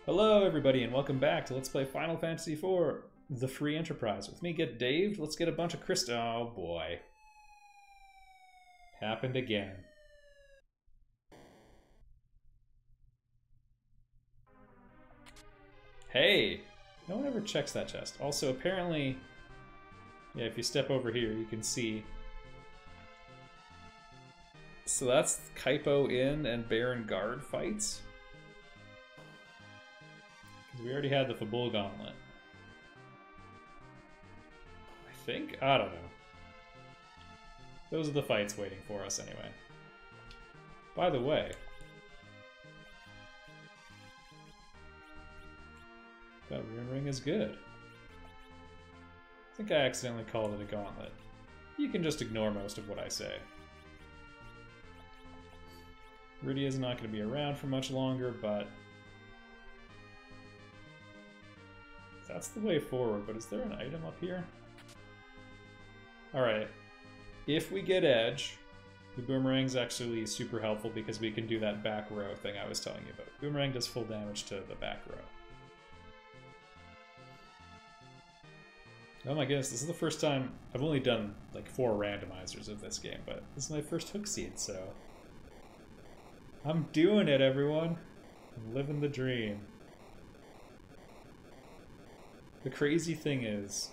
Hello everybody and welcome back to Let's Play Final Fantasy IV, the free enterprise. With me, Get Dave. Let's get a bunch of crystal. Oh boy. Happened again. Hey! No one ever checks that chest. Also, apparently, yeah, if you step over here, you can see. So that's Kaipo Inn and Baron Guard fights. We already had the Fabul Gauntlet. I think? I don't know. Those are the fights waiting for us anyway. By the way, that rune ring is good. I think I accidentally called it a gauntlet. You can just ignore most of what I say. Rudy is not going to be around for much longer, but that's the way forward. But is there an item up here? Alright. If we get Edge, the Boomerang's actually super helpful because we can do that back row thing I was telling you about. Boomerang does full damage to the back row. Oh my goodness, this is the first time I've only done like 4 randomizers of this game, but this is my first hook seed, so I'm doing it, everyone. I'm living the dream. The crazy thing is,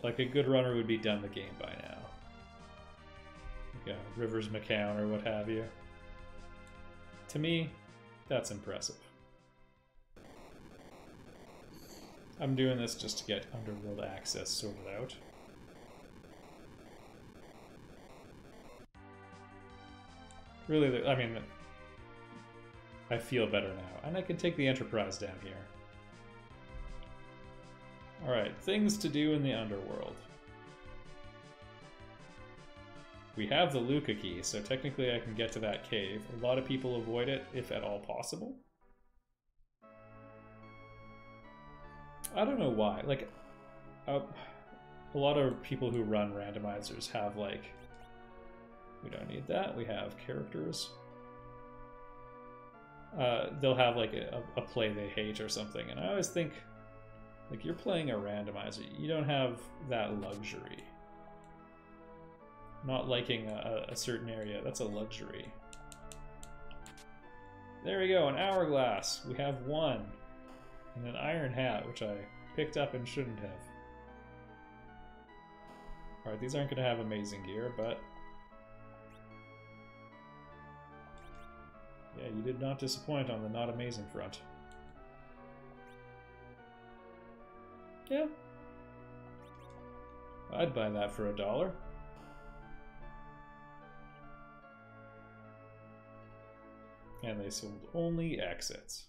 like, a good runner would be done the game by now. Like Rivers McCown or what have you. To me, that's impressive. I'm doing this just to get Underworld access sorted out. Really, I mean, I feel better now, and I can take the Enterprise down here. Alright, things to do in the Underworld. We have the Luca key, so technically I can get to that cave. A lot of people avoid it, if at all possible. I don't know why. Like, a lot of people who run randomizers have, like, we don't need that, we have characters. They'll have, like, a play they hate or something, and I always think, like, you're playing a randomizer, you don't have that luxury. Not liking a certain area, that's a luxury. There we go, an hourglass. We have one. And an iron hat, which I picked up and shouldn't have. Alright, these aren't going to have amazing gear, but yeah, you did not disappoint on the not amazing front. Yeah. I'd buy that for $1. And they sold only exits.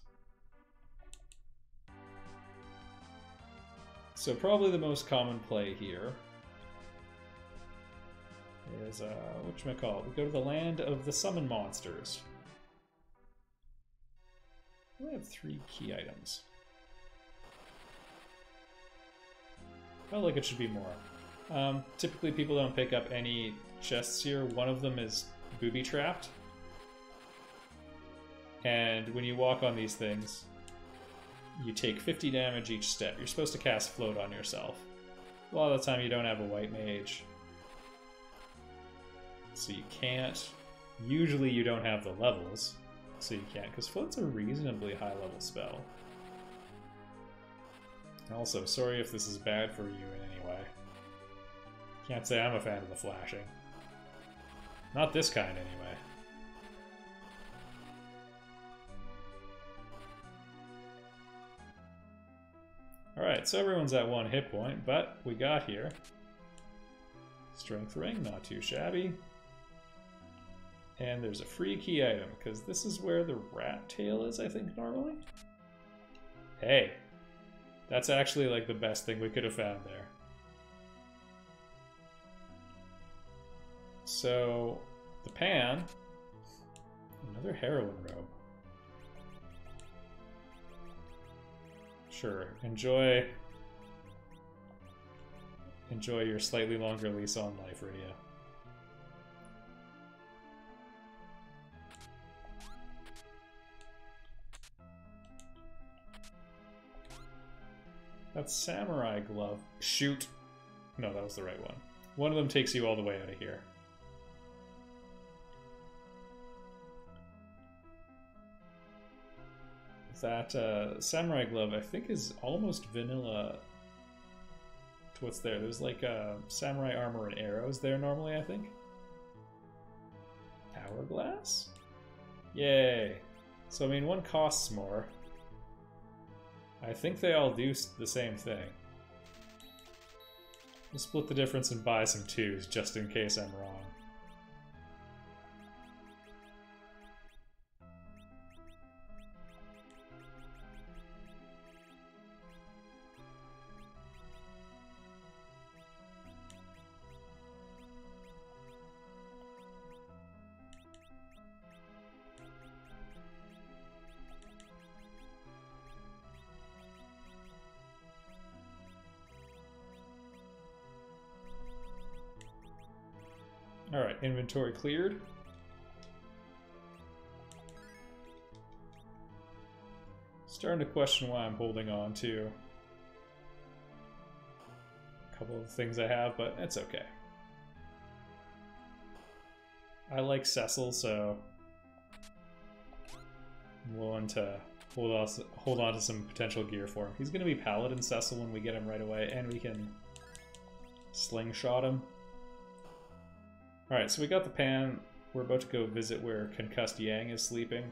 So probably the most common play here is, whatchamacallit, we go to the land of the summon monsters. We have 3 key items. Felt like it should be more. Typically people don't pick up any chests here. One of them is booby-trapped. And when you walk on these things, you take 50 damage each step. You're supposed to cast Float on yourself. A lot of the time you don't have a white mage, so you can't. Usually you don't have the levels, so you can't, because Float's a reasonably high level spell. Also, sorry if this is bad for you in any way. Can't say I'm a fan of the flashing. Not this kind, anyway. Alright, so everyone's at 1 hit point, but we got here. Strength ring, not too shabby. And there's a free key item, because this is where the rat tail is, I think, normally? Hey, that's actually like the best thing we could have found there. So, the pan, another heroine robe. Sure, enjoy your slightly longer lease on life, Rydia. That's Samurai Glove. Shoot. No, that was the right one. One of them takes you all the way out of here. That Samurai Glove, I think, is almost vanilla to what's there. There's like samurai armor and arrows there normally, I think. Hourglass? Yay. So, I mean, one costs more. I think they all do the same thing. We'll split the difference and buy some twos, just in case I'm wrong. Alright, inventory cleared. Starting to question why I'm holding on to a couple of things I have, but it's okay. I like Cecil, so I'm willing to hold on to some potential gear for him. He's going to be Paladin Cecil when we get him right away, and we can slingshot him. Alright, so we got the pan. We're about to go visit where Concussed Yang is sleeping.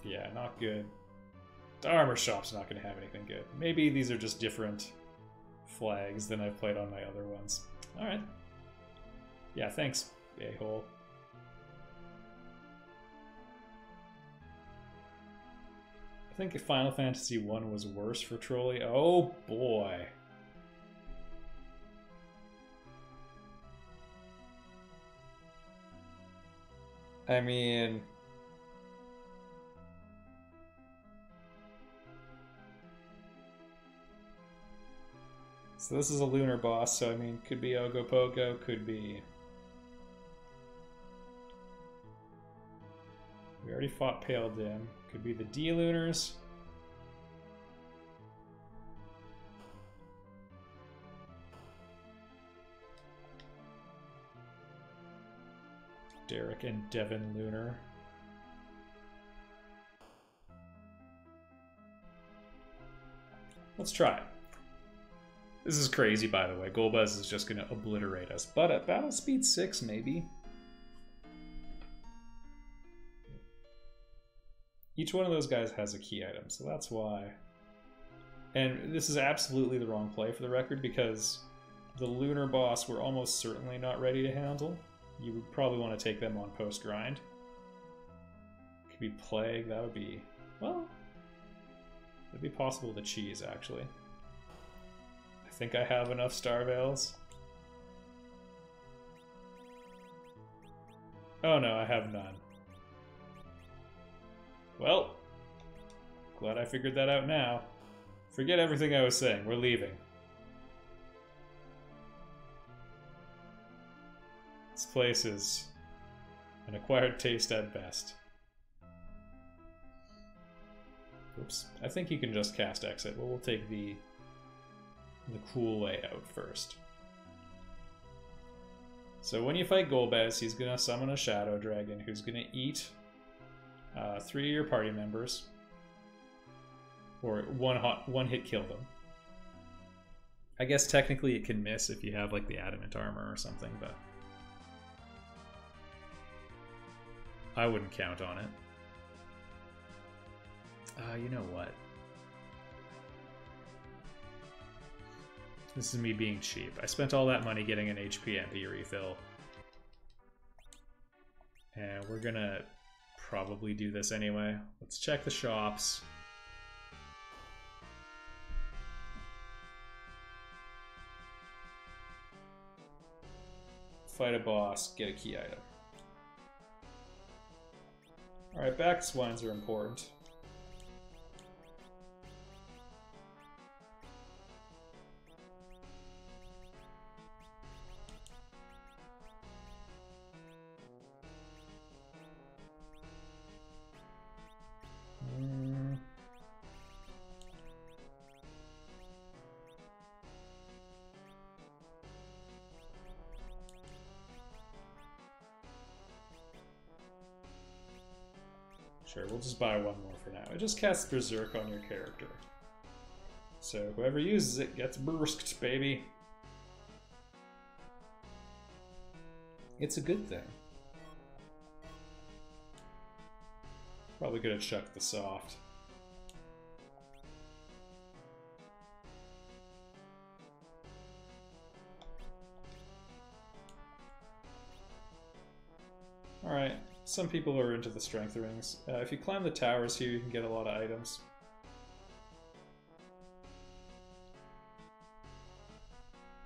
Yeah, not good. The armor shop's not going to have anything good. Maybe these are just different flags than I've played on my other ones. Alright. Yeah, thanks, a-hole. I think Final Fantasy 1 was worse for Trolley. Oh boy. I mean... So this is a lunar boss, so I mean, could be Ogopogo, could be... We already fought Pale Dim. Could be the D-Lunars. Derek and Devin Lunar. Let's try it. This is crazy, by the way. Golbez is just going to obliterate us. But at battle speed 6, maybe. Each one of those guys has a key item, so that's why. And this is absolutely the wrong play for the record, because the Lunar boss we're almost certainly not ready to handle. You would probably want to take them on post-grind. Could be Plague, that would be... well... it'd be possible to cheese, actually. I think I have enough Star Veils. Oh no, I have none. Well, glad I figured that out now. Forget everything I was saying, we're leaving. This place is an acquired taste at best. Oops, I think you can just cast Exit, but we'll take the cool way out first. So when you fight Golbez, he's going to summon a Shadow Dragon who's going to eat 3 of your party members, or one hit kill them. I guess technically it can miss if you have like the adamant armor or something, but I wouldn't count on it. You know what? This is me being cheap. I spent all that money getting an HP MP refill, and we're gonna probably do this anyway. Let's check the shops. Fight a boss, get a key item. Alright, back swines are important. Sure, we'll just buy one more for now. It just casts Berserk on your character. So whoever uses it gets bursked, baby. It's a good thing. Probably could have chucked the soft. Alright, some people are into the strength rings. If you climb the towers here, you can get a lot of items.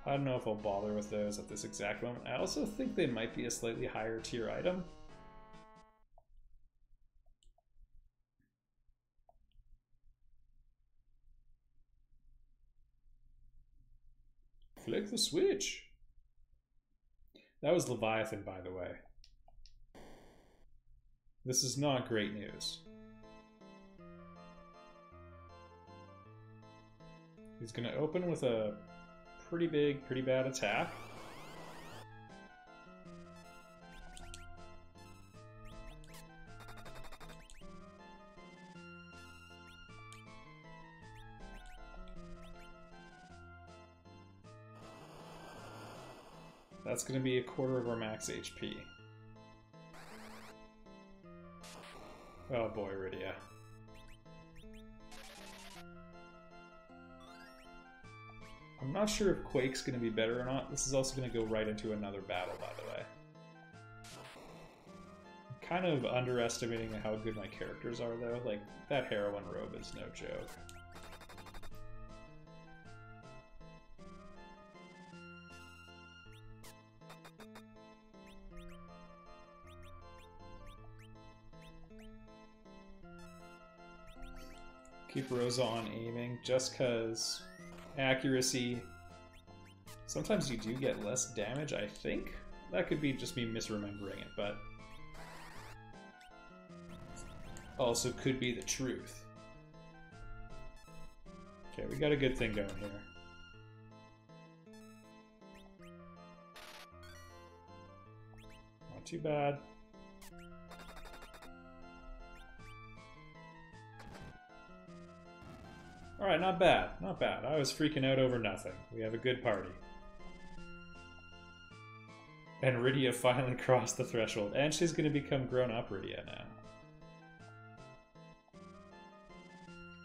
I don't know if I'll bother with those at this exact moment. I also think they might be a slightly higher tier item. Flick the switch. That was Leviathan, by the way. This is not great news. He's going to open with a pretty big, pretty bad attack. That's going to be a quarter of our max HP. Oh boy, Rydia. I'm not sure if Quake's going to be better or not. This is also going to go right into another battle, by the way. I'm kind of underestimating how good my characters are, though. Like, that heroine robe is no joke. Keep Rosa on aiming, just because accuracy. Sometimes you do get less damage, I think. That could be just me misremembering it, but also could be the truth. Okay, we got a good thing going here. Not too bad. Alright, not bad, not bad. I was freaking out over nothing. We have a good party. And Rydia finally crossed the threshold, and she's going to become grown-up Rydia now.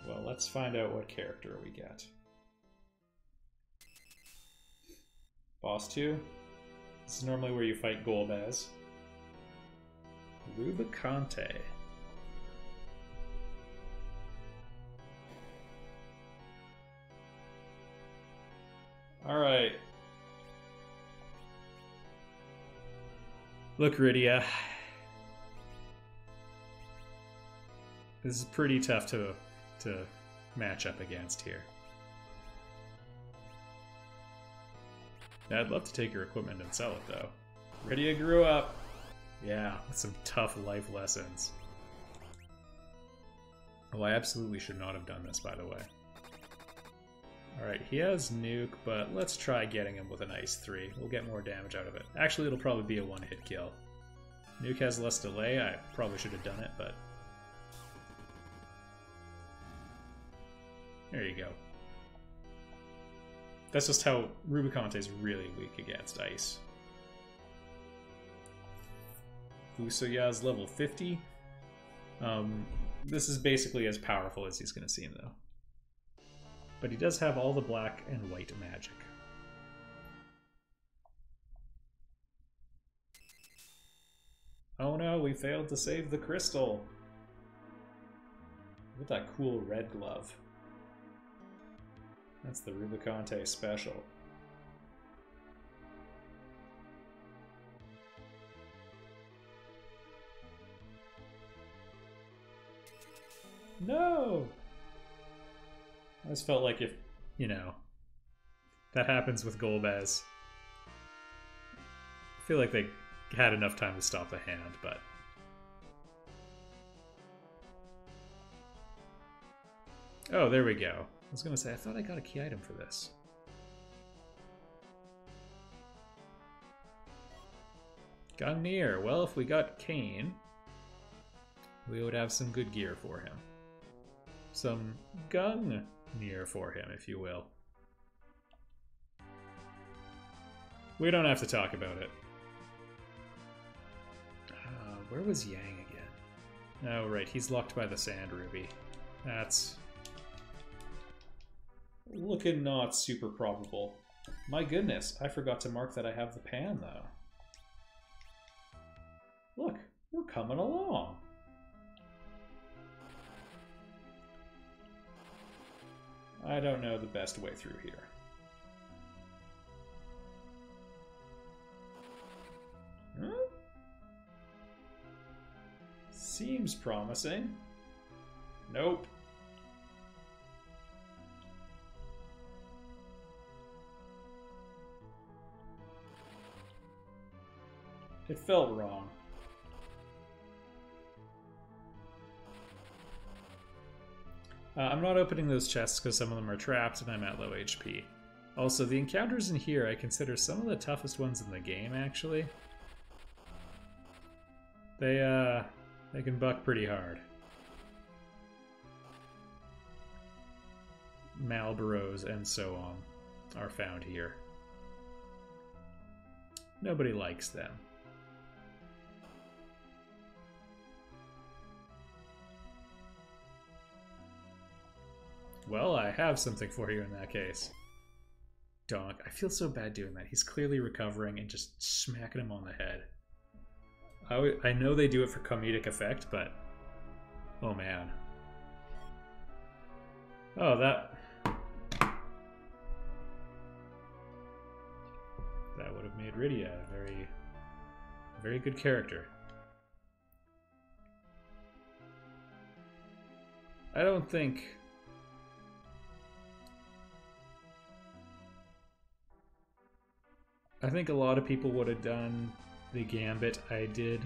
Well, let's find out what character we get. Boss 2. This is normally where you fight Golbez. Rubicante. Alright. Look, Rydia. This is pretty tough to match up against here. I'd love to take your equipment and sell it, though. Rydia grew up. Yeah, with some tough life lessons. Oh, I absolutely should not have done this, by the way. Alright, he has nuke, but let's try getting him with an ice 3. We'll get more damage out of it. Actually, it'll probably be a one-hit kill. Nuke has less delay. I probably should have done it, but there you go. That's just how Rubicante is really weak against ice. Fusoya's level 50. This is basically as powerful as he's going to seem, though. But he does have all the black and white magic. Oh no, we failed to save the crystal. Look at that cool red glove. That's the Rubicante special. No! I just felt like if, you know, that happens with Golbez. I feel like they had enough time to stop the hand, but oh, there we go. I was gonna say, I thought I got a key item for this. Gungnir. Well, if we got Kane, we would have some good gear for him. Some gung gear for him, if you will. We don't have to talk about it. Where was Yang again? Oh, right, he's locked by the Sand Ruby. That's looking not super probable. My goodness, I forgot to mark that I have the pan, though. Look, we're coming along. I don't know the best way through here. Huh? Seems promising. Nope. It felt wrong. I'm not opening those chests because some of them are trapped and I'm at low HP. Also, the encounters in here I consider some of the toughest ones in the game, actually. They can buck pretty hard. Malboros and so on are found here. Nobody likes them. Well, I have something for you in that case. Donk. I feel so bad doing that. He's clearly recovering and just smacking him on the head. I know they do it for comedic effect, but... oh, man. Oh, that would have made Rydia a very, very good character. I don't think... I think a lot of people would have done the gambit I did.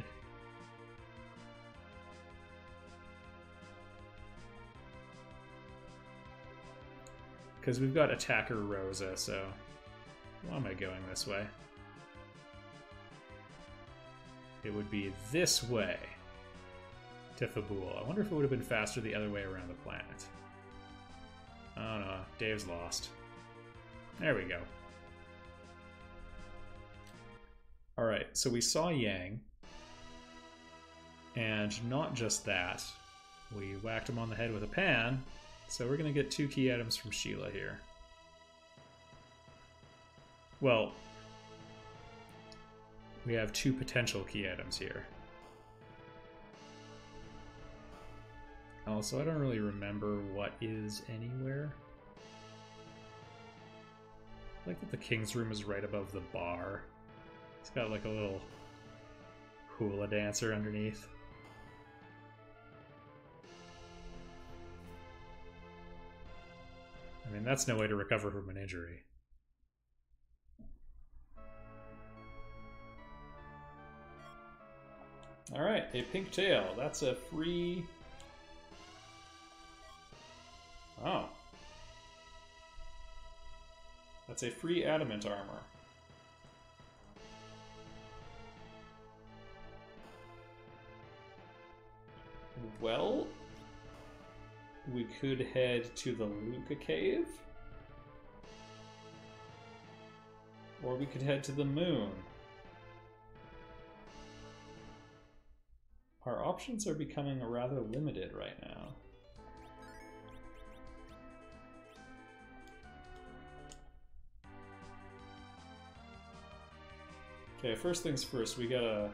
Because we've got attacker Rosa, so why am I going this way? It would be this way to Fabul. I wonder if it would have been faster the other way around the planet. Oh no, Dave's lost. There we go. Alright, so we saw Yang, and not just that, we whacked him on the head with a pan, so we're going to get 2 key items from Sheila here. Well, we have 2 potential key items here. Also, I don't really remember what is anywhere. I like that the King's Room is right above the bar. It's got like a little hula dancer underneath. I mean, that's no way to recover from an injury. Alright, a pink tail. That's a free... oh. That's a free adamant armor. Well, we could head to the Luca Cave, or we could head to the moon. Our options are becoming rather limited right now. Okay, first things first, we gotta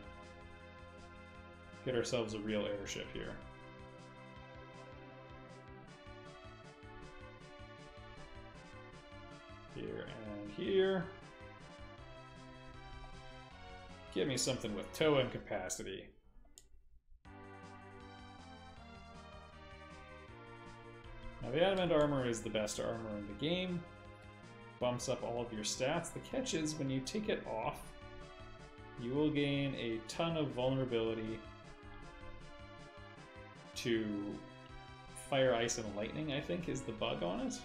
get ourselves a real airship here. Here and here. Give me something with towing capacity. Now the adamant armor is the best armor in the game. Bumps up all of your stats. The catch is when you take it off, you will gain a ton of vulnerability to fire, ice, and lightning, I think, is the bug on it.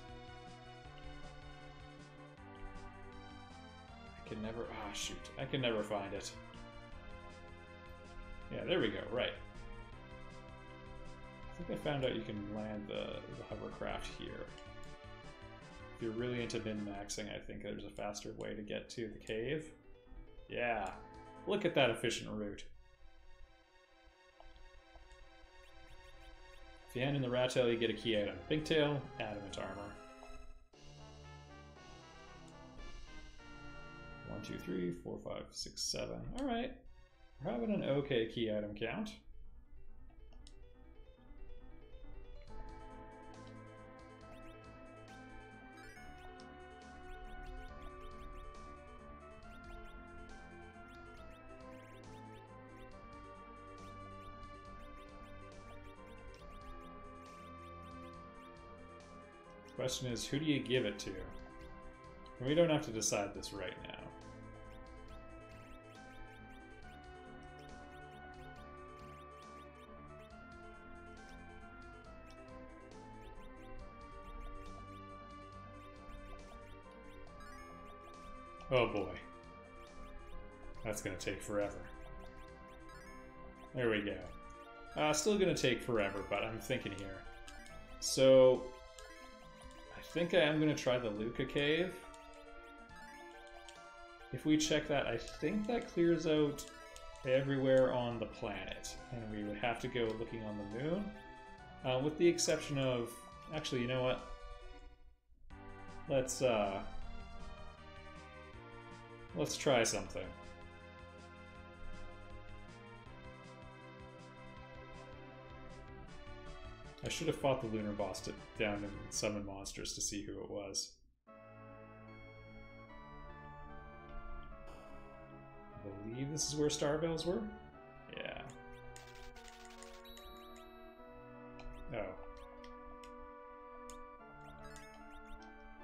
I can never... ah, shoot. I can never find it. Yeah, there we go, right. I think I found out you can land the hovercraft here. If you're really into min-maxing, I think there's a faster way to get to the cave. Yeah, look at that efficient route. If you hand in the rat tail, you get a key item. Big tail, adamant armor. 1, 2, 3, 4, 5, 6, 7. Alright. We're having an okay key item count. Question is, who do you give it to? And we don't have to decide this right now. Oh boy. That's gonna take forever. There we go. Still gonna take forever, but I'm thinking here. So, I think I am gonna try the Luca cave. If we check that, I think that clears out everywhere on the planet, and we would have to go looking on the moon, with the exception of... Actually, you know what? Let's try something. I should have fought the lunar boss down and summoned monsters to see who it was. I believe this is where Star Veils were? Yeah. Oh.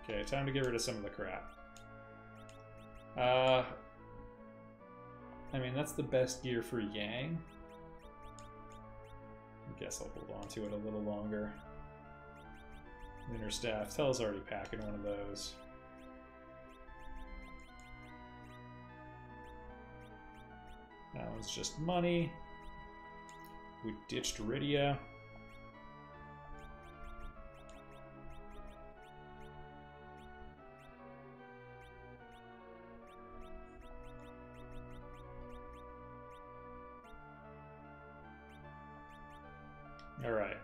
Okay, time to get rid of some of the crap. I mean, that's the best gear for Yang. I guess I'll hold on to it a little longer. Lunar Staff. Tel's already packing one of those. That one's just money. We ditched Rydia. All right.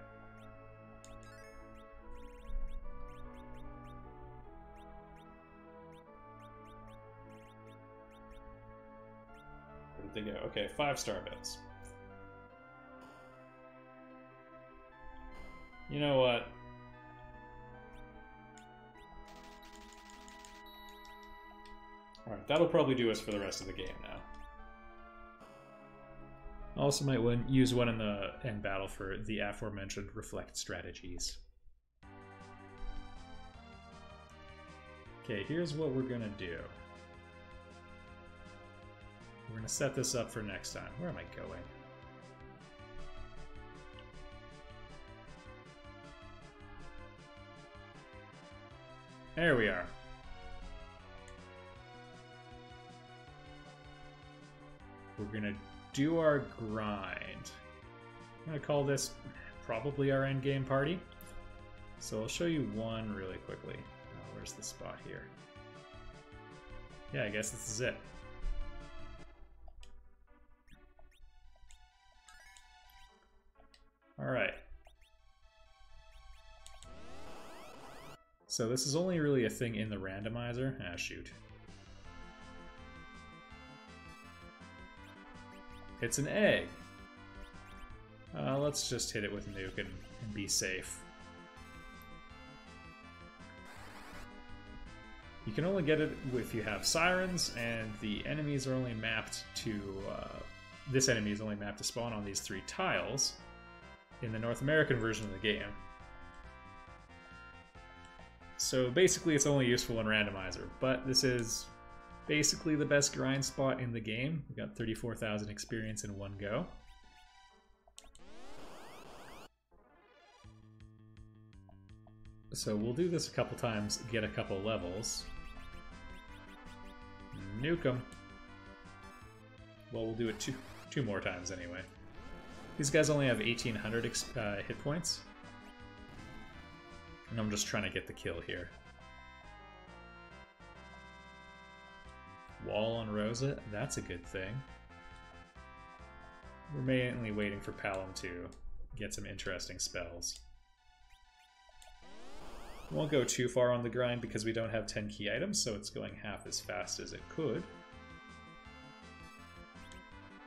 Where did they go? Okay, 5 Star Veils. You know what? All right, that'll probably do us for the rest of the game now. Also might use one in the end battle for the aforementioned reflect strategies. Okay, here's what we're gonna do. We're gonna set this up for next time. Where am I going? There we are. We're gonna do our grind. I'm gonna call this probably our end game party. So I'll show you one really quickly. Oh, where's the spot here? Yeah, I guess this is it. All right. So this is only really a thing in the randomizer. Ah, shoot. It's an egg. Let's just hit it with nuke and be safe. You can only get it if you have sirens, and the enemies are only mapped to... this enemy is only mapped to spawn on these 3 tiles in the North American version of the game. So basically it's only useful in randomizer, but this is basically the best grind spot in the game. We got 34,000 experience in one go. So we'll do this a couple times, get a couple levels. Nuke 'em. Well, we'll do it two more times anyway. These guys only have 1800 hit points. And I'm just trying to get the kill here. Wall on Rosa, that's a good thing. We're mainly waiting for Palom to get some interesting spells. We won't go too far on the grind because we don't have 10 key items, so it's going half as fast as it could.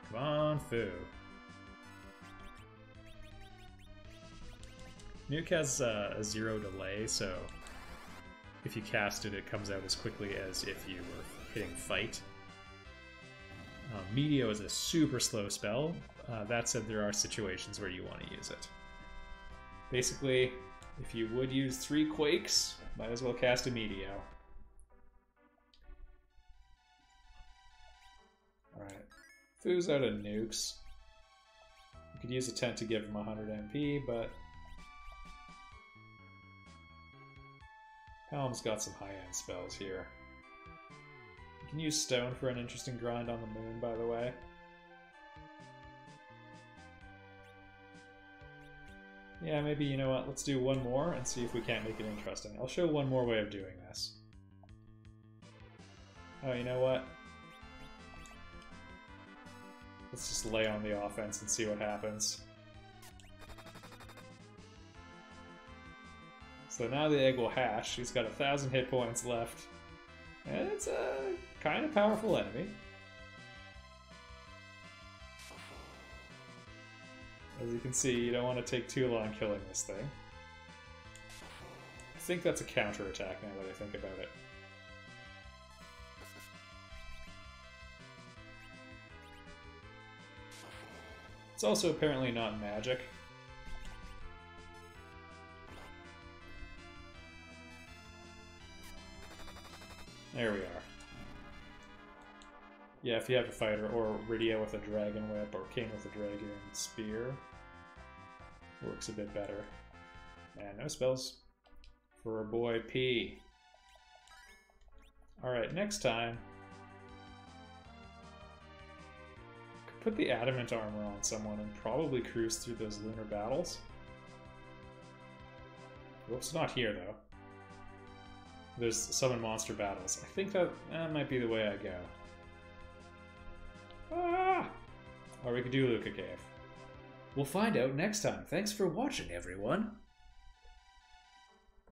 Come on, Fu. Nuke has a 0 delay, so if you cast it, it comes out as quickly as if you were hitting Fight. Meteor is a super slow spell. That said, there are situations where you want to use it. Basically, if you would use 3 Quakes, might as well cast a Meteor. Alright. Fu's out of nukes. You could use a tent to give him 100 MP, but Palom's got some high-end spells here. You can use stone for an interesting grind on the moon, by the way. Yeah, maybe, you know what, let's do one more and see if we can't make it interesting. I'll show one more way of doing this. Oh, you know what? Let's just lay on the offense and see what happens. So now the egg will hatch. He's got 1,000 hit points left. And it's a kind of powerful enemy. As you can see, you don't want to take too long killing this thing. I think that's a counterattack now that I think about it. It's also apparently not magic. There we are. Yeah, if you have a fighter, or Rydia with a dragon whip, or King with a dragon spear, works a bit better. And no spells for our boy P. Alright, next time, put the adamant armor on someone and probably cruise through those lunar battles. Whoops, not here though. There's summon monster battles. I think that might be the way I go. Ah! Or we could do Luca Cave. We'll find out next time. Thanks for watching, everyone.